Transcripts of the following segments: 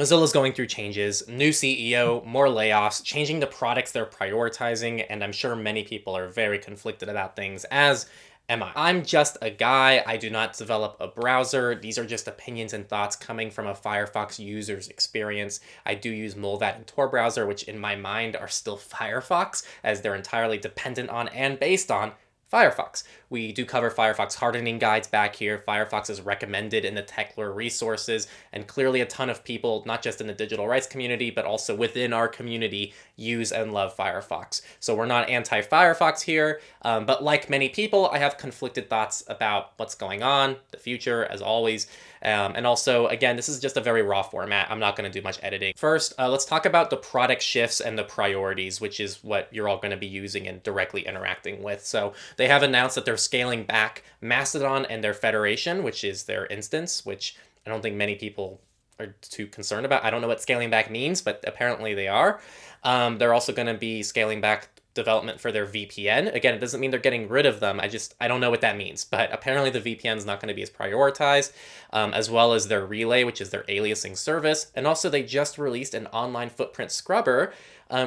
Mozilla's going through changes, new CEO, more layoffs, changing the products they're prioritizing, and I'm sure many people are very conflicted about things, as am I. I'm just a guy. I do not develop a browser. These are just opinions and thoughts coming from a Firefox user's experience. I do use Molvat and Tor browser, which in my mind are still Firefox, as they're entirely dependent on and based on Firefox. We do cover Firefox hardening guides back here. Firefox is recommended in the Techlore resources, and clearly a ton of people, not just in the digital rights community, but also within our community, use and love Firefox. So we're not anti-Firefox here, but like many people, I have conflicted thoughts about what's going on, the future, as always. And also, again, this is just a very raw format. I'm not going to do much editing. First, let's talk about the product shifts and the priorities, which is what you're all going to be using and directly interacting with. So they have announced that they're scaling back Mastodon and their federation, which is their instance, which I don't think many people are too concerned about. I don't know what scaling back means, but apparently they are. They're also going to be scaling back development for their VPN. Again, it doesn't mean they're getting rid of them. I don't know what that means, but apparently the VPN is not going to be as prioritized, as well as their Relay, which is their aliasing service. And also they just released an online footprint scrubber,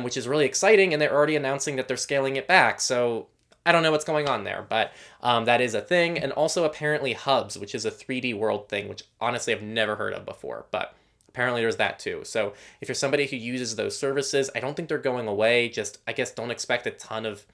which is really exciting, and they're already announcing that they're scaling it back. So I don't know what's going on there, but that is a thing. And also apparently Hubs, which is a 3D world thing, which honestly I've never heard of before, but apparently there's that too. So if you're somebody who uses those services, I don't think they're going away. Just, I guess, don't expect a ton of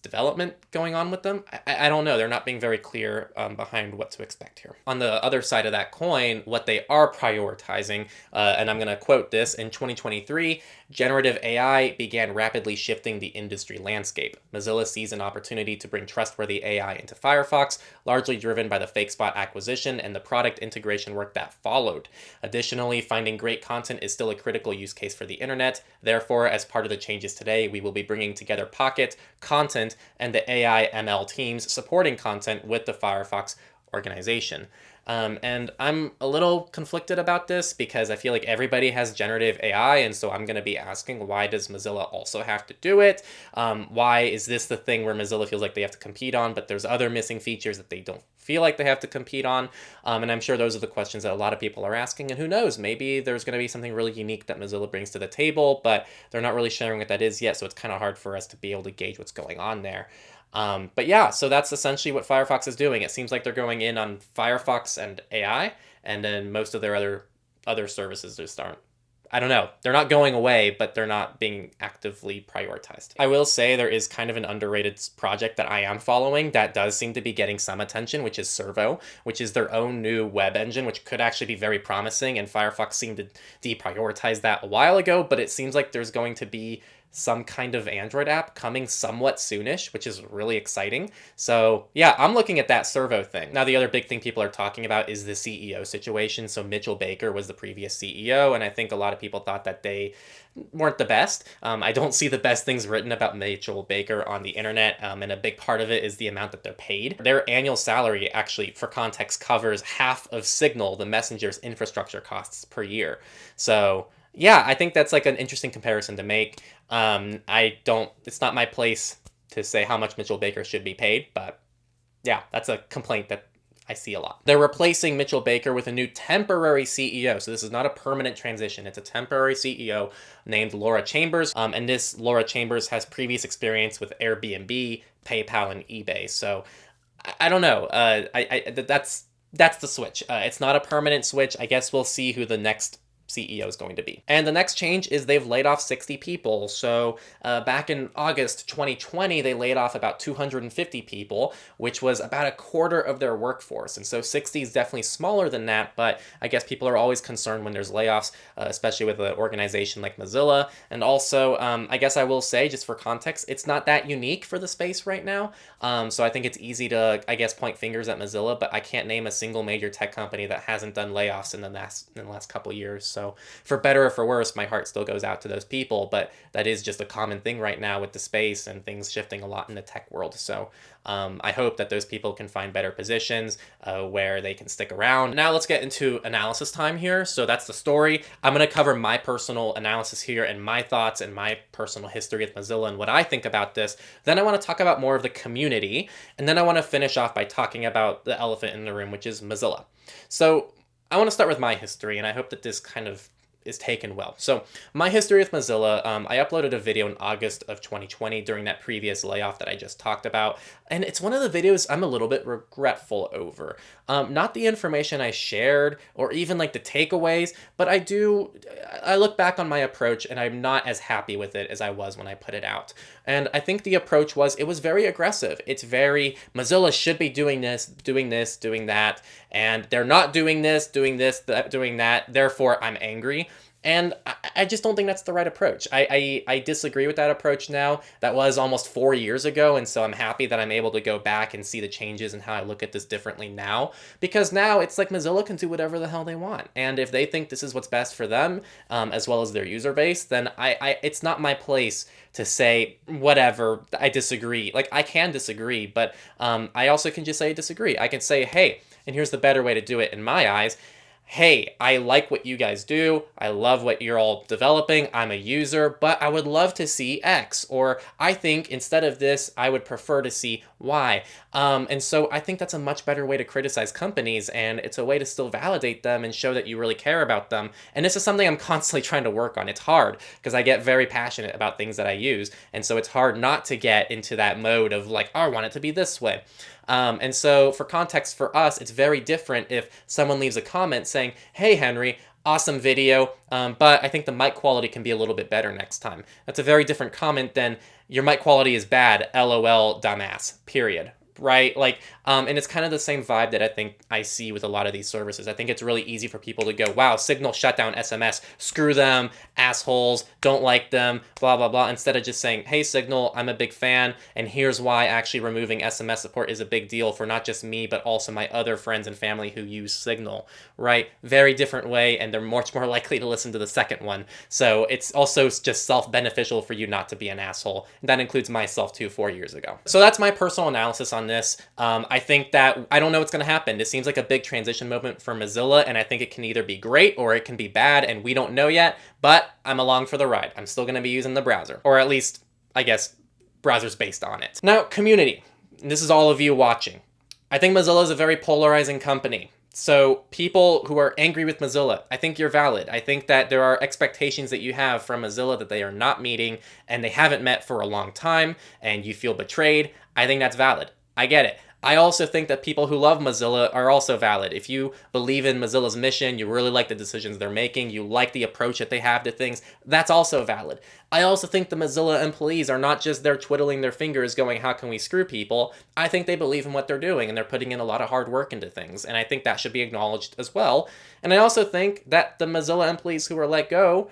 development going on with them. I don't know. They're not being very clear behind what to expect here. On the other side of that coin, what they are prioritizing, and I'm going to quote this, in 2023, generative AI began rapidly shifting the industry landscape. Mozilla sees an opportunity to bring trustworthy AI into Firefox, largely driven by the FakeSpot acquisition and the product integration work that followed. Additionally, finding great content is still a critical use case for the internet. Therefore, as part of the changes today, we will be bringing together Pocket, content, and the AI ML teams supporting content with the Firefox organization. And I'm a little conflicted about this because I feel like everybody has generative AI, and so I'm going to be asking, why does Mozilla also have to do it? Why is this the thing where Mozilla feels like they have to compete on, but there's other missing features that they don't feel like they have to compete on? And I'm sure those are the questions that a lot of people are asking, and who knows, maybe there's going to be something really unique that Mozilla brings to the table, but they're not really sharing what that is yet, so it's kind of hard for us to be able to gauge what's going on there. But yeah, so that's essentially what Firefox is doing. It seems like they're going in on Firefox and AI, and then most of their other services just aren't. I don't know. They're not going away, but they're not being actively prioritized. I will say there is kind of an underrated project that I am following that does seem to be getting some attention, which is Servo, which is their own new web engine, which could actually be very promising, and Firefox seemed to deprioritize that a while ago, but it seems like there's going to be some kind of Android app coming somewhat soonish, which is really exciting. So yeah, I'm looking at that Servo thing. Now, the other big thing people are talking about is the CEO situation. So Mitchell Baker was the previous CEO, and I think a lot of people thought that they weren't the best. I don't see the best things written about Mitchell Baker on the internet, and a big part of it is the amount that they're paid. Their annual salary, actually, for context, covers half of Signal, the messenger's infrastructure costs per year. So yeah, I think that's like an interesting comparison to make. It's not my place to say how much Mitchell Baker should be paid, but yeah, that's a complaint that I see a lot. They're replacing Mitchell Baker with a new temporary CEO. So this is not a permanent transition. It's a temporary CEO named Laura Chambers. And this Laura Chambers has previous experience with Airbnb, PayPal, and eBay. So I don't know. That's the switch. It's not a permanent switch. I guess we'll see who the next CEO is going to be. And the next change is they've laid off 60 people. So back in August 2020, they laid off about 250 people, which was about a quarter of their workforce. And so 60 is definitely smaller than that, but I guess people are always concerned when there's layoffs, especially with an organization like Mozilla. And also, I guess I will say, just for context, it's not that unique for the space right now. So I think it's easy to, I guess, point fingers at Mozilla, but I can't name a single major tech company that hasn't done layoffs in the last couple of years. So for better or for worse, my heart still goes out to those people, but that is just a common thing right now with the space and things shifting a lot in the tech world. So I hope that those people can find better positions where they can stick around. Now let's get into analysis time here. So that's the story. I'm going to cover my personal analysis here and my thoughts and my personal history with Mozilla and what I think about this. Then I want to talk about more of the community. And then I want to finish off by talking about the elephant in the room, which is Mozilla. So I want to start with my history, and I hope that this kind of is taken well. So my history with Mozilla, I uploaded a video in August of 2020 during that previous layoff that I just talked about, and it's one of the videos I'm a little bit regretful over. Not the information I shared or even like the takeaways, but I look back on my approach and I'm not as happy with it as I was when I put it out. And I think the approach it was very aggressive. It's very, Mozilla should be doing this, doing that, and they're not doing this, doing that, therefore I'm angry. And I just don't think that's the right approach. I disagree with that approach now. That was almost 4 years ago, and so I'm happy that I'm able to go back and see the changes and how I look at this differently now. Because now it's like Mozilla can do whatever the hell they want. And if they think this is what's best for them, as well as their user base, then it's not my place to say, whatever, I disagree. Like, I can disagree, but I also can just say I disagree. I can say, hey, and here's the better way to do it in my eyes. Hey, I like what you guys do. I love what you're all developing. I'm a user, but I would love to see X. Or I think instead of this, I would prefer to see Y. And so I think that's a much better way to criticize companies, and it's a way to still validate them and show that you really care about them. And this is something I'm constantly trying to work on. It's hard because I get very passionate about things that I use. And so it's hard not to get into that mode of like, oh, I want it to be this way. And so for context for us, it's very different if someone leaves a comment saying, hey, Henry, awesome video, but I think the mic quality can be a little bit better next time. That's a very different comment than your mic quality is bad, LOL, dumbass, period. Right? Like, and it's kind of the same vibe that I think I see with a lot of these services. I think it's really easy for people to go, wow, Signal shut down SMS, screw them, assholes, don't like them, blah, blah, blah, instead of just saying, hey, Signal, I'm a big fan, and here's why actually removing SMS support is a big deal for not just me, but also my other friends and family who use Signal, right? Very different way, and they're much more likely to listen to the second one. So it's also just self-beneficial for you not to be an asshole. And that includes myself too 4 years ago. So that's my personal analysis on this. I think that I don't know what's going to happen. This seems like a big transition moment for Mozilla, and I think it can either be great or it can be bad, and we don't know yet, but I'm along for the ride. I'm still going to be using the browser, or at least, I guess, browsers based on it. Now, community. This is all of you watching. I think Mozilla is a very polarizing company. So people who are angry with Mozilla, I think you're valid. I think that there are expectations that you have from Mozilla that they are not meeting, and they haven't met for a long time, and you feel betrayed. I think that's valid. I get it. I also think that people who love Mozilla are also valid. If you believe in Mozilla's mission, you really like the decisions they're making, you like the approach that they have to things, that's also valid. I also think the Mozilla employees are not just there twiddling their fingers going, how can we screw people? I think they believe in what they're doing, and they're putting in a lot of hard work into things, and I think that should be acknowledged as well. And I also think that the Mozilla employees who are let go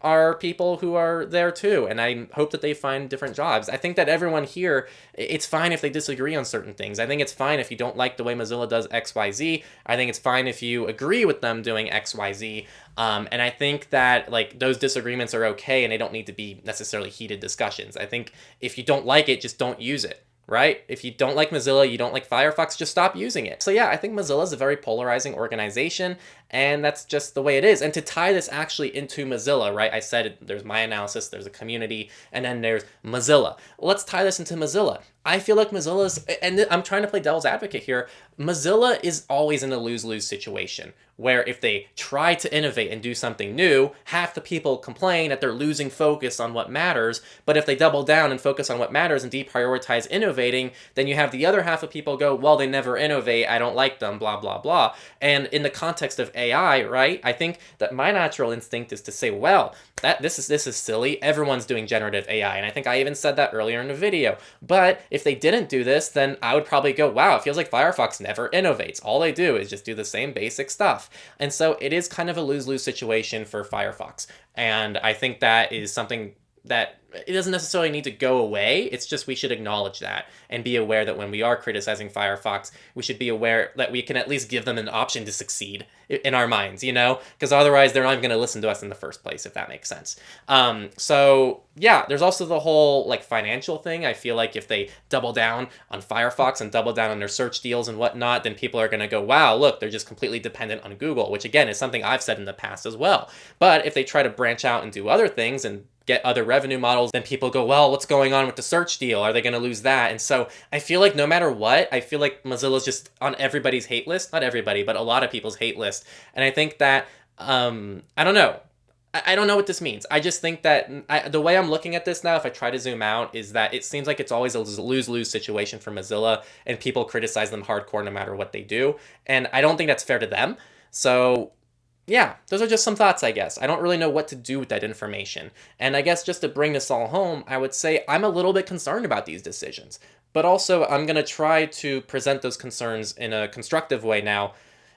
are people who are there too, and I hope that they find different jobs. I think that everyone here, it's fine if they disagree on certain things. I think it's fine if you don't like the way Mozilla does XYZ. I think it's fine if you agree with them doing XYZ. And I think that like those disagreements are okay, and they don't need to be necessarily heated discussions. I think if you don't like it, just don't use it. Right? If you don't like Mozilla, you don't like Firefox, just stop using it. So yeah, I think Mozilla is a very polarizing organization, and that's just the way it is. And to tie this actually into Mozilla, right? I said there's my analysis, there's a community, and then there's Mozilla. Let's tie this into Mozilla. I feel like Mozilla's, and I'm trying to play devil's advocate here, Mozilla is always in a lose-lose situation, where if they try to innovate and do something new, half the people complain that they're losing focus on what matters, but if they double down and focus on what matters and deprioritize innovating, then you have the other half of people go, well, they never innovate, I don't like them, blah, blah, blah. And in the context of AI, right, I think that my natural instinct is to say, well, this is silly, everyone's doing generative AI, and I think I even said that earlier in the video, but if they didn't do this, then I would probably go, wow, it feels like Firefox never innovates. All they do is just do the same basic stuff. And so it is kind of a lose-lose situation for Firefox. And I think that is something that it doesn't necessarily need to go away. It's just we should acknowledge that and be aware that when we are criticizing Firefox, we should be aware that we can at least give them an option to succeed in our minds, you know? Because otherwise they're not even going to listen to us in the first place, if that makes sense. So yeah, there's also the whole like financial thing. I feel like if they double down on Firefox and double down on their search deals and whatnot, then people are going to go, wow, look, they're just completely dependent on Google, which again is something I've said in the past as well. But if they try to branch out and do other things and get other revenue models, then people go, well, what's going on with the search deal? Are they going to lose that? And so I feel like no matter what, I feel like Mozilla's just on everybody's hate list. Not everybody, but a lot of people's hate list. And I think that, I don't know. I don't know what this means. I just think that the way I'm looking at this now, if I try to zoom out, is that it seems like it's always a lose-lose situation for Mozilla, and people criticize them hardcore no matter what they do. And I don't think that's fair to them. So yeah, those are just some thoughts, I guess. I don't really know what to do with that information. And I guess just to bring this all home, I would say I'm a little bit concerned about these decisions. But also, I'm going to try to present those concerns in a constructive way now,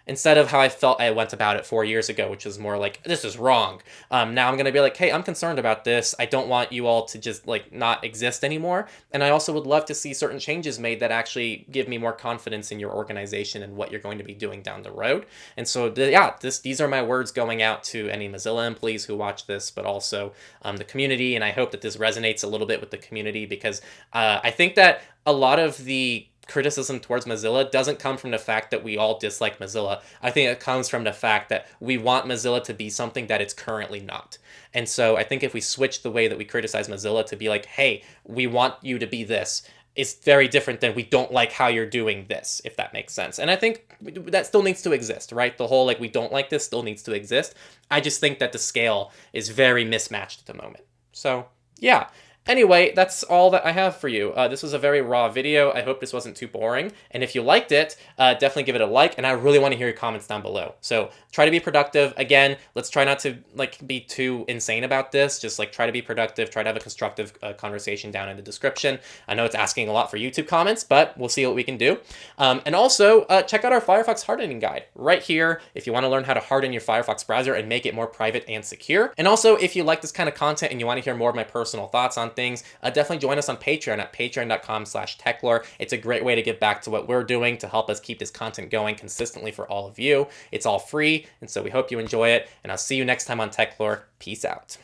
instead of how I felt I went about it 4 years ago, which was more like, this is wrong. Now I'm going to be like, hey, I'm concerned about this. I don't want you all to just like not exist anymore. And I also would love to see certain changes made that actually give me more confidence in your organization and what you're going to be doing down the road. And so, these are my words going out to any Mozilla employees who watch this, but also the community. And I hope that this resonates a little bit with the community, because I think that a lot of the criticism towards Mozilla doesn't come from the fact that we all dislike Mozilla. I think it comes from the fact that we want Mozilla to be something that it's currently not. And so I think if we switch the way that we criticize Mozilla to be like, hey, we want you to be this, it's very different than we don't like how you're doing this, if that makes sense. And I think that still needs to exist, right? The whole like we don't like this still needs to exist. I just think that the scale is very mismatched at the moment. So yeah. Anyway, that's all that I have for you. This was a very raw video. I hope this wasn't too boring. And if you liked it, definitely give it a like. And I really want to hear your comments down below. So try to be productive. Again, let's try not to like be too insane about this. Just like try to be productive. Try to have a constructive conversation down in the description. I know it's asking a lot for YouTube comments, but we'll see what we can do. And also, check out our Firefox hardening guide right here if you want to learn how to harden your Firefox browser and make it more private and secure. And also, if you like this kind of content and you want to hear more of my personal thoughts on things, definitely join us on Patreon at patreon.com/Techlore. It's a great way to get back to what we're doing to help us keep this content going consistently for all of you. It's all free, and so we hope you enjoy it, and I'll see you next time on Techlore. Peace out.